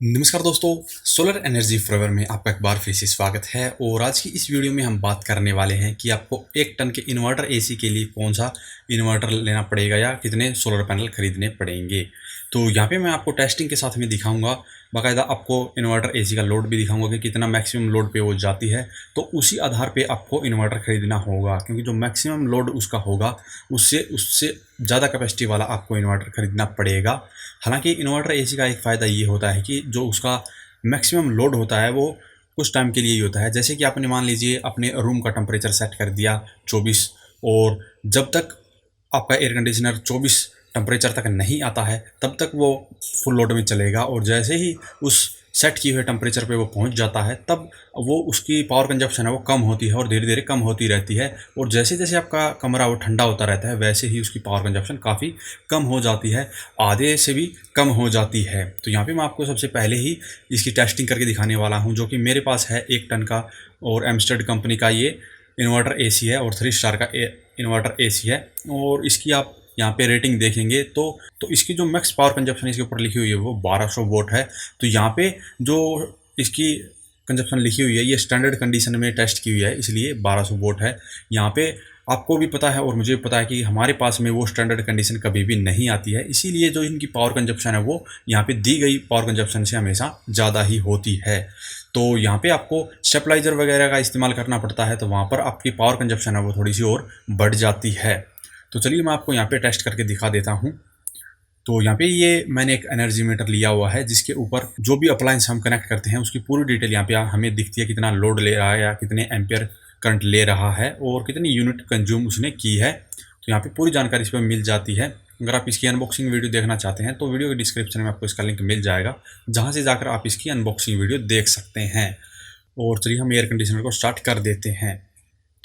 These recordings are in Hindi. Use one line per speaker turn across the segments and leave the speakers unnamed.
नमस्कार दोस्तों, सोलर एनर्जी फॉरएवर में आपका एक बार फिर से स्वागत है। और आज की इस वीडियो में हम बात करने वाले हैं कि आपको 1 टन के इन्वर्टर एसी के लिए कौन सा इन्वर्टर लेना पड़ेगा या कितने सोलर पैनल खरीदने पड़ेंगे। तो यहाँ पे मैं आपको टेस्टिंग के साथ में दिखाऊंगा, बाकायदा आपको इन्वर्टर एसी का लोड भी दिखाऊंगा कि कितना मैक्सिमम लोड पे वो जाती है। तो उसी आधार पे आपको इन्वर्टर खरीदना होगा, क्योंकि जो मैक्सिमम लोड उसका होगा उससे उससे ज़्यादा कैपेसिटी वाला आपको इन्वर्टर खरीदना पड़ेगा। हालांकि इन्वर्टर एसी का एक फ़ायदा ये होता है कि जो उसका मैक्सिमम लोड होता है वो कुछ टाइम के लिए ही होता है। जैसे कि आपने मान लीजिए अपने रूम का टेम्परेचर सेट कर दिया 24, और जब तक आपका एयर कंडीशनर 24 टेम्परेचर तक नहीं आता है तब तक वो फुल लोड में चलेगा, और जैसे ही उस सेट किए हुए टेम्परेचर पे वो पहुंच जाता है तब वो उसकी पावर कंजप्शन है वो कम होती है और धीरे धीरे कम होती रहती है। और जैसे जैसे आपका कमरा वो ठंडा होता रहता है वैसे ही उसकी पावर कंजप्शन काफ़ी कम हो जाती है, आधे से भी कम हो जाती है। तो यहाँ पे मैं आपको सबसे पहले ही इसकी टेस्टिंग करके दिखाने वाला हूँ, जो कि मेरे पास है 1 टन का और एमस्टर्ड कंपनी का ये इन्वर्टर एसी है और 3 स्टार का इन्वर्टर एसी है। और इसकी आप यहाँ पे रेटिंग देखेंगे तो इसकी जो मैक्स पावर कंजप्शन इसके ऊपर लिखी हुई है वो 1200 वोट है। तो यहाँ पे जो इसकी कंजप्शन लिखी हुई है ये स्टैंडर्ड कंडीशन में टेस्ट की हुई है, इसलिए 1200 वोट है। यहाँ पे आपको भी पता है और मुझे भी पता है कि हमारे पास में वो स्टैंडर्ड कंडीशन कभी भी नहीं आती है, इसीलिए जो इनकी पावर कंजप्शन है वो यहाँ पे दी गई पावर कंजप्शन से हमेशा ज़्यादा ही होती है। तो यहाँ पे आपको स्टेबलाइजर वगैरह का इस्तेमाल करना पड़ता है, तो वहाँ पर आपकी पावर कंजप्शन है वो थोड़ी सी और बढ़ जाती है। तो चलिए मैं आपको यहाँ पे टेस्ट करके दिखा देता हूँ। तो यहाँ पे ये मैंने एक एनर्जी मीटर लिया हुआ है जिसके ऊपर जो भी अप्लायंस हम कनेक्ट करते हैं उसकी पूरी डिटेल यहाँ पे हमें दिखती है, कितना लोड ले रहा है या कितने एम्पियर करंट ले रहा है और कितनी यूनिट कंज्यूम उसने की है। तो यहाँ पे पूरी जानकारी इस पर मिल जाती है। अगर आप इसकी अनबॉक्सिंग वीडियो देखना चाहते हैं तो वीडियो के डिस्क्रिप्शन में आपको इसका लिंक मिल जाएगा, जहाँ से जाकर आप इसकी अनबॉक्सिंग वीडियो देख सकते हैं। और चलिए हम एयर कंडीशनर को स्टार्ट कर देते हैं।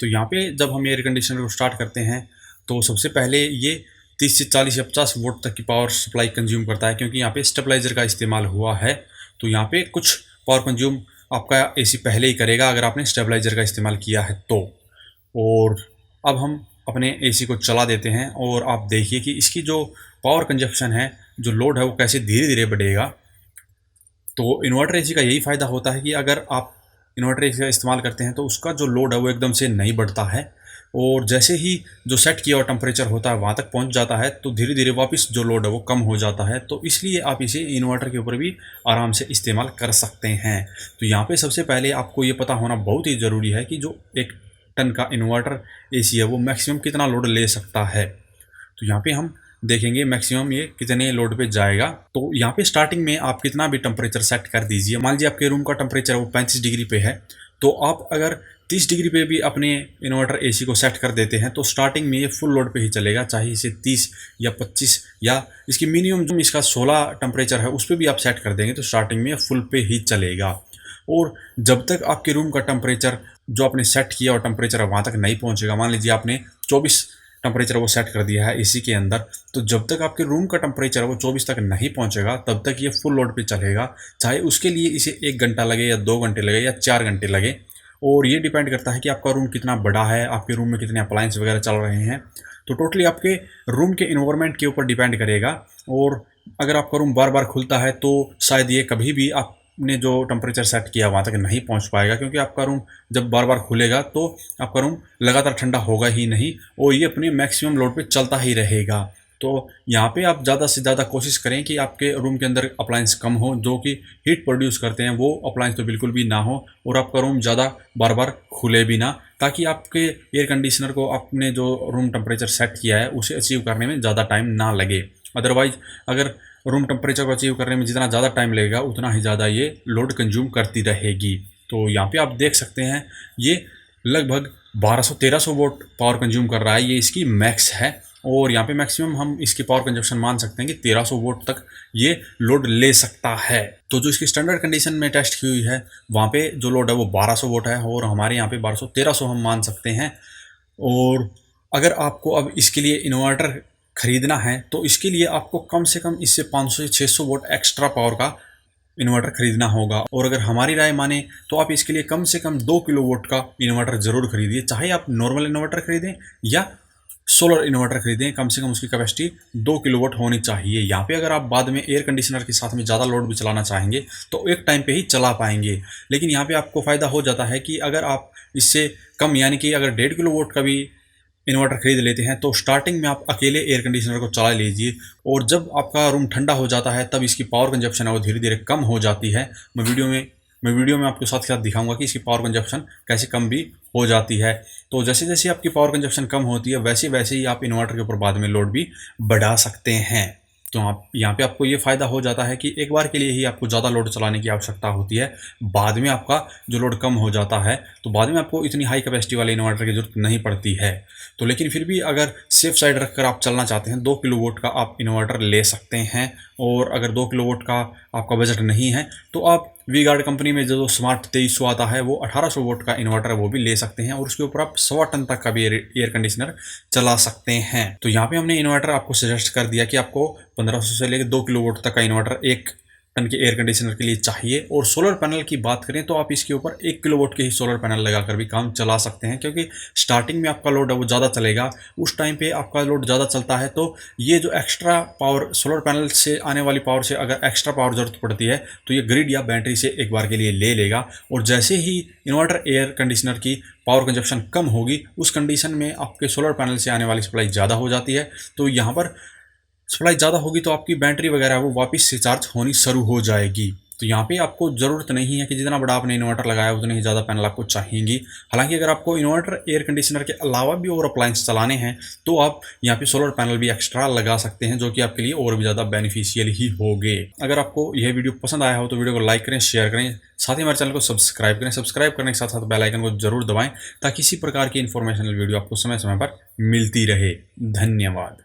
तो यहाँ पे जब हम एयर कंडीशनर को स्टार्ट करते हैं तो सबसे पहले ये 30 से 40 या 50 वोल्ट तक की पावर सप्लाई कंज्यूम करता है, क्योंकि यहाँ पे स्टेबलाइजर का इस्तेमाल हुआ है। तो यहाँ पे कुछ पावर कंज्यूम आपका एसी पहले ही करेगा अगर आपने स्टेबलाइजर का इस्तेमाल किया है तो। और अब हम अपने एसी को चला देते हैं और आप देखिए कि इसकी जो पावर कंजप्शन है, जो लोड है वो कैसे धीरे धीरे बढ़ेगा। तो इन्वर्टर एसी का यही फ़ायदा होता है कि अगर आप इन्वर्टर एसी का इस्तेमाल करते हैं तो उसका जो लोड है वो एकदम से नहीं बढ़ता है, और जैसे ही जो सेट किया हुआ टेम्परेचर होता है वहाँ तक पहुँच जाता है तो धीरे धीरे वापस जो लोड है वो कम हो जाता है। तो इसलिए आप इसे इन्वर्टर के ऊपर भी आराम से इस्तेमाल कर सकते हैं। तो यहाँ पे सबसे पहले आपको ये पता होना बहुत ही ज़रूरी है कि जो 1 टन का इन्वर्टर एसी है वो मैक्सिमम कितना लोड ले सकता है। तो यहाँ पे हम देखेंगे मैक्सिमम ये कितने लोड पे जाएगा। तो यहाँ पे स्टार्टिंग में आप कितना भी टेम्परेचर सेट कर दीजिए, मान लीजिए आपके रूम का टेम्परेचर वो 35 डिग्री पे है, तो आप अगर 30 डिग्री पे भी अपने इन्वर्टर एसी को सेट कर देते हैं तो स्टार्टिंग में ये फुल लोड पे ही चलेगा, चाहे इसे 30 या 25 या इसकी मिनिमम जो इसका 16 टेम्परेचर है उस पर भी आप सेट कर देंगे तो स्टार्टिंग में फुल पे ही चलेगा। और जब तक आपके रूम का टेम्परेचर जो आपने सेट किया और टेम्परेचर वहाँ तक नहीं पहुँचेगा, मान लीजिए आपने 24 टेम्परेचर वो सेट कर दिया है एसी के अंदर, तो जब तक आपके रूम का टेम्परेचर वो 24 तक नहीं पहुंचेगा तब तक ये फुल लोड पे चलेगा, चाहे उसके लिए इसे 1 घंटा लगे या 2 घंटे लगे या 4 घंटे लगे। और ये डिपेंड करता है कि आपका रूम कितना बड़ा है, आपके रूम में कितने अप्लायंस वगैरह चल रहे हैं। तो टोटली आपके रूम के इन्वायरमेंट के ऊपर डिपेंड करेगा। और अगर आपका रूम बार बार खुलता है तो शायद ये कभी भी आपने जो टेम्परेचर सेट किया वहाँ तक नहीं पहुँच पाएगा, क्योंकि आपका रूम जब बार बार खुलेगा तो आपका रूम लगातार ठंडा होगा ही नहीं और ये अपने मैक्सिमम लोड पे चलता ही रहेगा। तो यहाँ पे आप ज़्यादा से ज़्यादा कोशिश करें कि आपके रूम के अंदर अप्लायंस कम हो, जो कि हीट प्रोड्यूस करते हैं वो अप्लायंस तो बिल्कुल भी ना हो, और आपका रूम ज़्यादा बार बार खुले भी ना, ताकि आपके एयर कंडीशनर को आपने जो रूम टेम्परेचर सेट किया है उसे अचीव करने में ज़्यादा टाइम ना लगे। अदरवाइज अगर रूम टेम्परेचर को अचीव करने में जितना ज़्यादा टाइम लगेगा उतना ही ज़्यादा ये लोड कंज्यूम करती रहेगी। तो यहाँ पे आप देख सकते हैं ये लगभग 1200-1300 वोट पावर कंज्यूम कर रहा है, ये इसकी मैक्स है। और यहाँ पे मैक्सिमम हम इसकी पावर कंजप्शन मान सकते हैं कि 1300 वोट तक ये लोड ले सकता है। तो जो इसकी स्टैंडर्ड कंडीशन में टेस्ट की हुई है वहाँ पे जो लोड है वो 1200 वोट है, और हमारे यहाँ पे 1200-1300 हम मान सकते हैं। और अगर आपको अब इसके लिए इन्वर्टर खरीदना है तो इसके लिए आपको कम से कम इससे 500 से 600 वोट एक्स्ट्रा पावर का इन्वर्टर खरीदना होगा। और अगर हमारी राय माने तो आप इसके लिए कम से कम 2 किलोवाट का इन्वर्टर ज़रूर खरीदिए, चाहे आप नॉर्मल इन्वर्टर खरीदें या सोलर इन्वर्टर खरीदें, कम से कम उसकी कैपेसिटी 2 किलोवाट होनी चाहिए। यहाँ पे अगर आप बाद में एयर कंडीशनर के साथ में ज़्यादा लोड भी चलाना चाहेंगे तो एक टाइम पे ही चला पाएंगे। लेकिन यहाँ पे आपको फ़ायदा हो जाता है कि अगर आप इससे कम यानी कि अगर 1.5 किलोवाट का भी इन्वर्टर खरीद लेते हैं तो स्टार्टिंग में आप अकेले एयर कंडीशनर को चला लीजिए, और जब आपका रूम ठंडा हो जाता है तब इसकी पावर कंजप्शन है वो धीरे धीरे कम हो जाती है। मैं वीडियो में आपको साथ साथ दिखाऊंगा कि इसकी पावर कंजप्शन कैसे कम भी हो जाती है। तो जैसे जैसे आपकी पावर कंजप्शन कम होती है वैसे वैसे ही आप इन्वर्टर के ऊपर बाद में लोड भी बढ़ा सकते हैं। तो आप यहाँ पे आपको ये फ़ायदा हो जाता है कि एक बार के लिए ही आपको ज़्यादा लोड चलाने की आवश्यकता होती है, बाद में आपका जो लोड कम हो जाता है तो बाद में आपको इतनी हाई कैपेसिटी वाले इन्वर्टर की ज़रूरत नहीं पड़ती है। तो लेकिन फिर भी अगर सेफ साइड रखकर आप चलना चाहते हैं 2 किलोवाट का आप इन्वर्टर ले सकते हैं। और अगर 2 किलोवाट का आपका बजट नहीं है तो आप वी गार्ड कंपनी में जो स्मार्ट 2300 आता है वो 1800 वोल्ट का इन्वर्टर है वो भी ले सकते हैं, और उसके ऊपर आप 1.25 टन तक का भी एयर कंडीशनर चला सकते हैं। तो यहाँ पे हमने इन्वर्टर आपको सजेस्ट कर दिया कि आपको 1500 से लेकर 2 किलोवाट तक का इन्वर्टर 1 टन के एयर कंडीशनर के लिए चाहिए। और सोलर पैनल की बात करें तो आप इसके ऊपर 1 किलोवाट के ही सोलर पैनल लगाकर भी काम चला सकते हैं, क्योंकि स्टार्टिंग में आपका लोड है वो ज़्यादा चलेगा। उस टाइम पे आपका लोड ज़्यादा चलता है तो ये जो एक्स्ट्रा पावर सोलर पैनल से आने वाली पावर से अगर एक्स्ट्रा पावर ज़रूरत पड़ती है तो ये ग्रिड या बैटरी से एक बार के लिए ले लेगा। और जैसे ही इन्वर्टर एयर कंडीशनर की पावर कंजप्शन कम होगी उस कंडीशन में आपके सोलर पैनल से आने वाली सप्लाई ज़्यादा हो जाती है। तो यहाँ पर सप्लाई ज़्यादा होगी तो आपकी बैटरी वगैरह वो वापस से चार्ज होनी शुरू हो जाएगी। तो यहाँ पे आपको ज़रूरत नहीं है कि जितना बड़ा आपने इन्वर्टर लगाया उतने ही ज़्यादा पैनल आपको चाहिएंगी। हालांकि अगर आपको इन्वर्टर एयर कंडीशनर के अलावा भी और अप्लायंस चलाने हैं तो आप यहाँ पे सोलर पैनल भी एक्स्ट्रा लगा सकते हैं, जो कि आपके लिए और भी ज़्यादा बेनिफिशियल ही होंगे। अगर आपको यह वीडियो पसंद आया हो तो वीडियो को लाइक करें, शेयर करें, साथ ही हमारे चैनल को सब्सक्राइब करें। सब्सक्राइब करने के साथ साथ बेल आइकन को जरूर दबाएं ताकि इसी प्रकार की इन्फॉर्मेशनल वीडियो आपको समय समय पर मिलती रहे। धन्यवाद।